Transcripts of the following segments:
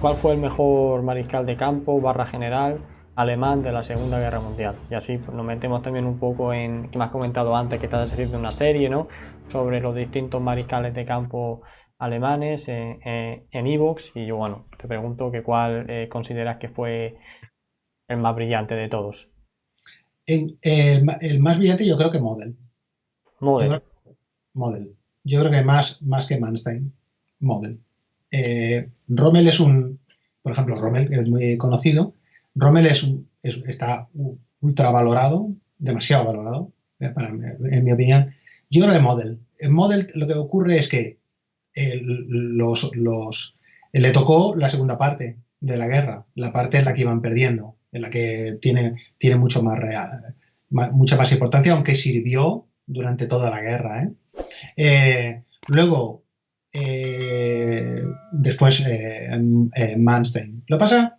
¿cuál fue el mejor mariscal de campo barra general alemán de la Segunda Guerra Mundial? Y así pues, nos metemos también un poco en, que me has comentado antes que te has escrito una serie, ¿no? Sobre los distintos mariscales de campo alemanes en iVoox, y yo, bueno, te pregunto que cuál consideras que fue el más brillante de todos. El más brillante yo creo que Model. Yo creo Model. Model. Yo creo que más que Manstein. Model. Rommel es por ejemplo, Rommel, que es muy conocido. Rommel está ultra valorado, demasiado valorado, en mi opinión. Yo creo que Model. En Model lo que ocurre es que le tocó la segunda parte de la guerra, la parte en la que iban perdiendo, en la que tiene mucho más mucha más importancia, aunque sirvió durante toda la guerra. Luego, después Manstein. Lo que pasa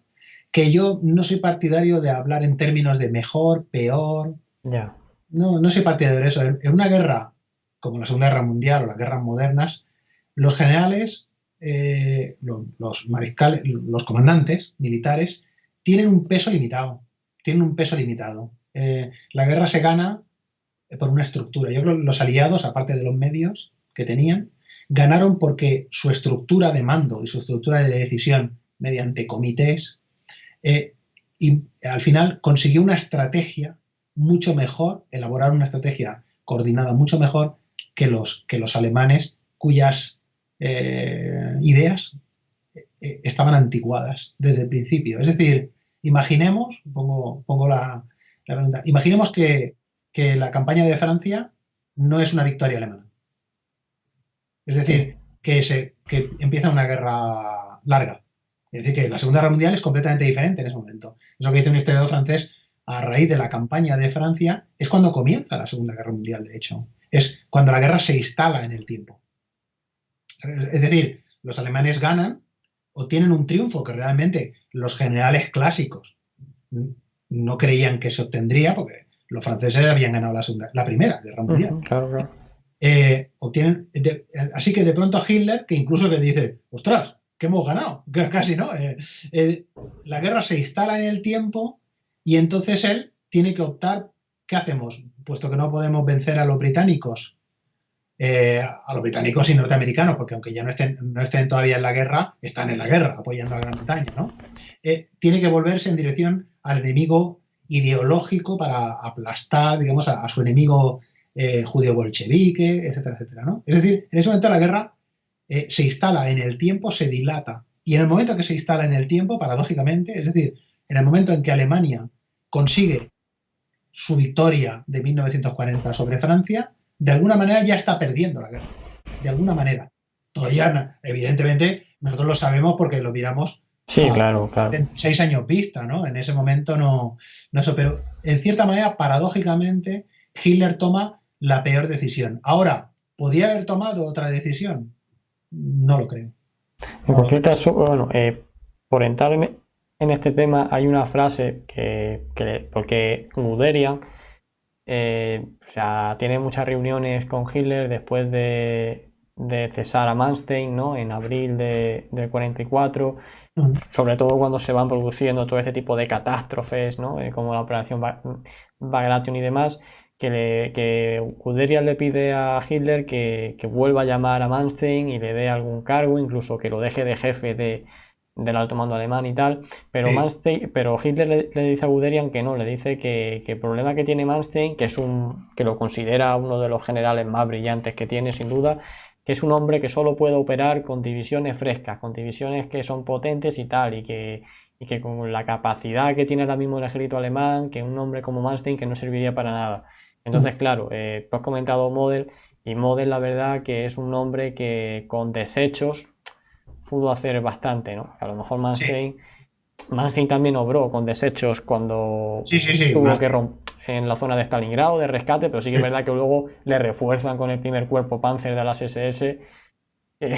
que yo no soy partidario de hablar en términos de mejor, peor. Ya. No soy partidario de eso. En una guerra como la Segunda Guerra Mundial o las guerras modernas, los generales, los mariscales, los comandantes militares tienen un peso limitado. Tienen un peso limitado. La guerra se gana por una estructura. Yo creo que los aliados, aparte de los medios que tenían, ganaron porque su estructura de mando y su estructura de decisión mediante comités, y al final consiguió una estrategia mucho mejor, elaborar una estrategia coordinada mucho mejor que los alemanes cuyas ideas estaban anticuadas desde el principio. Es decir, imaginemos, pongo la pregunta, imaginemos que la campaña de Francia no es una victoria alemana. Es Sí. decir, que empieza una guerra larga. Es decir, que la Segunda Guerra Mundial es completamente diferente en ese momento. Eso que dice un historiador francés, a raíz de la campaña de Francia, es cuando comienza la Segunda Guerra Mundial, de hecho. Es cuando la guerra se instala en el tiempo. Es decir, los alemanes ganan o tienen un triunfo que realmente los generales clásicos no creían que se obtendría, porque los franceses habían ganado la Primera Guerra Mundial. Claro, claro. Obtienen, así que de pronto a Hitler, que incluso le dice, ostras, que hemos ganado, casi, ¿no? La guerra se instala en el tiempo y entonces él tiene que optar, ¿qué hacemos? Puesto que no podemos vencer a los británicos y norteamericanos, porque aunque ya no estén todavía en la guerra, están en la guerra, apoyando a Gran Bretaña, ¿no? Tiene que volverse en dirección al enemigo ideológico para aplastar, digamos, a su enemigo judío bolchevique, etcétera, etcétera, ¿no? Es decir, en ese momento la guerra se instala en el tiempo, se dilata. Y en el momento que se instala en el tiempo, paradójicamente, es decir, en el momento en que Alemania consigue su victoria de 1940 sobre Francia, de alguna manera ya está perdiendo la guerra. De alguna manera. Todavía, evidentemente, nosotros lo sabemos porque lo miramos Sí, a claro, claro. 6 años vista, ¿no? En ese momento no eso, pero en cierta manera, paradójicamente, Hitler toma la peor decisión. Ahora, ¿podía haber tomado otra decisión? No lo creo. En No lo cualquier creo. caso, bueno, por entrar en este tema, hay una frase porque Guderian, o sea, tiene muchas reuniones con Hitler después de cesar a Manstein, ¿no? En abril del 44, sobre todo cuando se van produciendo todo este tipo de catástrofes, ¿no? Como la operación Bagration y demás, que Guderian le pide a Hitler que vuelva a llamar a Manstein y le dé algún cargo, incluso que lo deje de jefe del alto mando alemán y tal, pero Sí, pero Hitler le dice a Guderian que no, le dice que el problema que tiene Manstein, que lo considera uno de los generales más brillantes que tiene, sin duda, que es un hombre que solo puede operar con divisiones frescas, con divisiones que son potentes y tal, y que con la capacidad que tiene ahora mismo el ejército alemán, que un hombre como Manstein que no serviría para nada. Entonces, claro, tú has comentado Model, y Model la verdad que es un hombre que con desechos pudo hacer bastante, ¿no? A lo mejor sí, Manstein también obró con desechos cuando sí, sí, sí, tuvo más. que romper en la zona de Stalingrado de rescate, pero sí que es Sí. verdad que luego le refuerzan con el primer cuerpo Panzer de las SS. eh,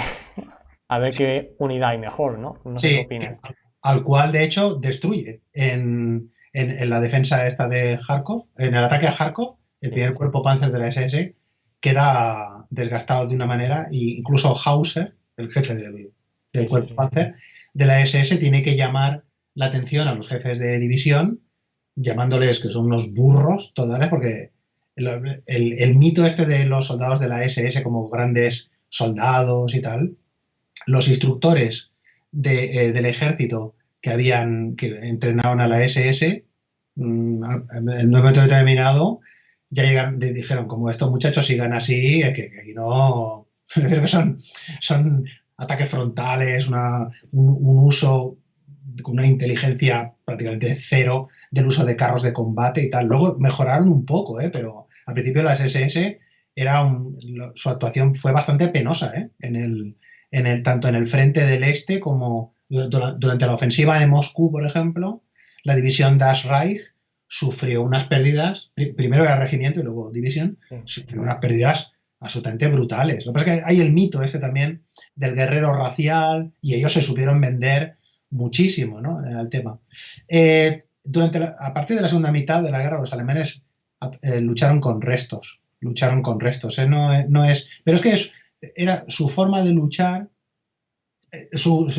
a ver qué unidad hay mejor, ¿no? No sé qué Sí, opinas. al cual de hecho destruye en la defensa esta de Kharkov, en el ataque a Kharkov, el Sí, primer cuerpo Panzer de la SS queda desgastado de una manera, e incluso Hauser, el jefe del sí, sí, cuerpo sí. Panzer, de la SS tiene que llamar la atención a los jefes de división, llamándoles que son unos burros totales, porque el mito este de los soldados de la SS como grandes soldados y tal, los instructores del ejército que entrenaron a la SS, en un momento determinado ya dijeron, como estos muchachos sigan así, es que aquí no, creo que son ataques frontales, un uso con una inteligencia prácticamente cero del uso de carros de combate y tal. Luego mejoraron un poco, pero al principio las SS su actuación fue bastante penosa, tanto en el frente del este como durante la ofensiva de Moscú, por ejemplo, la división Das Reich sufrió unas pérdidas, primero era regimiento y luego división, sufrió unas pérdidas absolutamente brutales. Lo que pasa es que hay el mito este también del guerrero racial y ellos se supieron vender muchísimo, ¿no?, al tema. A partir de la segunda mitad de la guerra, los alemanes lucharon con restos. Pero es que era su forma de luchar,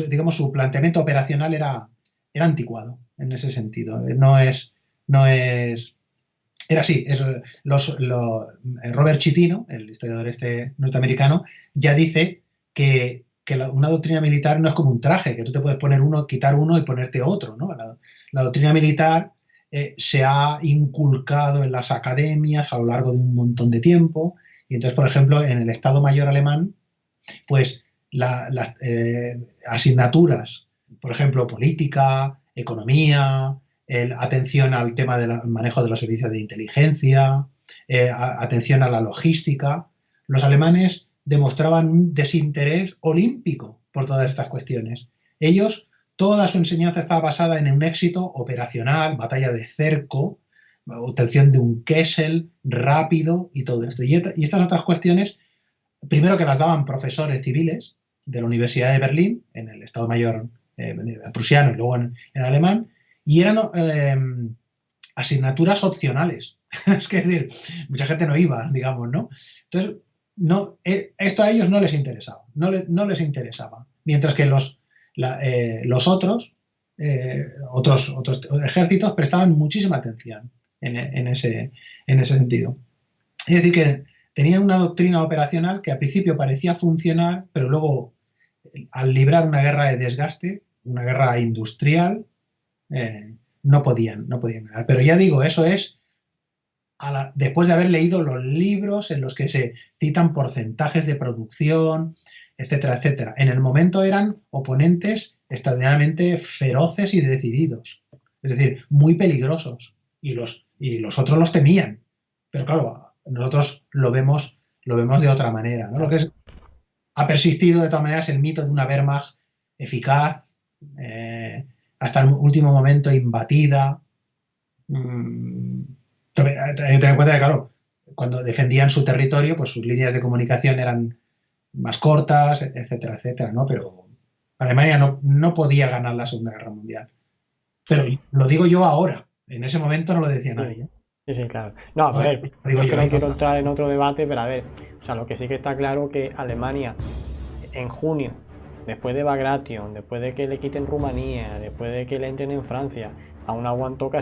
digamos, su planteamiento operacional era anticuado en ese sentido. Era así. Robert Chitino, el historiador este norteamericano, ya dice que una doctrina militar no es como un traje, que tú te puedes poner uno, quitar uno y ponerte otro, ¿no? La doctrina militar se ha inculcado en las academias a lo largo de un montón de tiempo. Y entonces, por ejemplo, en el Estado Mayor alemán, pues las asignaturas, por ejemplo, política, economía, atención al tema del manejo de los servicios de inteligencia, atención a la logística, los alemanes demostraban un desinterés olímpico por todas estas cuestiones. Ellos, toda su enseñanza estaba basada en un éxito operacional, batalla de cerco, obtención de un Kessel rápido y todo esto. Y estas otras cuestiones, primero que las daban profesores civiles de la Universidad de Berlín, en el Estado Mayor prusiano y luego en alemán, y eran asignaturas opcionales. Es decir, mucha gente no iba, digamos, ¿no? Entonces, esto a ellos no les interesaba, no les interesaba. Mientras que los otros ejércitos prestaban muchísima atención en ese sentido. Es decir, que tenían una doctrina operacional que al principio parecía funcionar, pero luego, al librar una guerra de desgaste, una guerra industrial, no podían ganar. Pero ya digo, eso es después de haber leído los libros en los que se citan porcentajes de producción, etcétera, etcétera. En el momento eran oponentes extraordinariamente feroces y decididos, es decir, muy peligrosos, y los otros los temían. Pero claro, nosotros lo vemos de otra manera, ¿no? Lo que ha persistido de todas maneras el mito de una Wehrmacht eficaz, hasta el último momento imbatida. Hay que tener en cuenta que, claro, cuando defendían su territorio, pues sus líneas de comunicación eran más cortas, etcétera, etcétera, ¿no? Pero Alemania no podía ganar la Segunda Guerra Mundial. Pero lo digo yo ahora, en ese momento no lo decía nadie. Sí, claro. No, a ver, yo que no quiero entrar en otro debate, pero a ver, o sea, lo que sí que está claro que Alemania en junio, después de Bagration, después de que le quiten Rumanía, después de que le entren en Francia, aún aguantó casi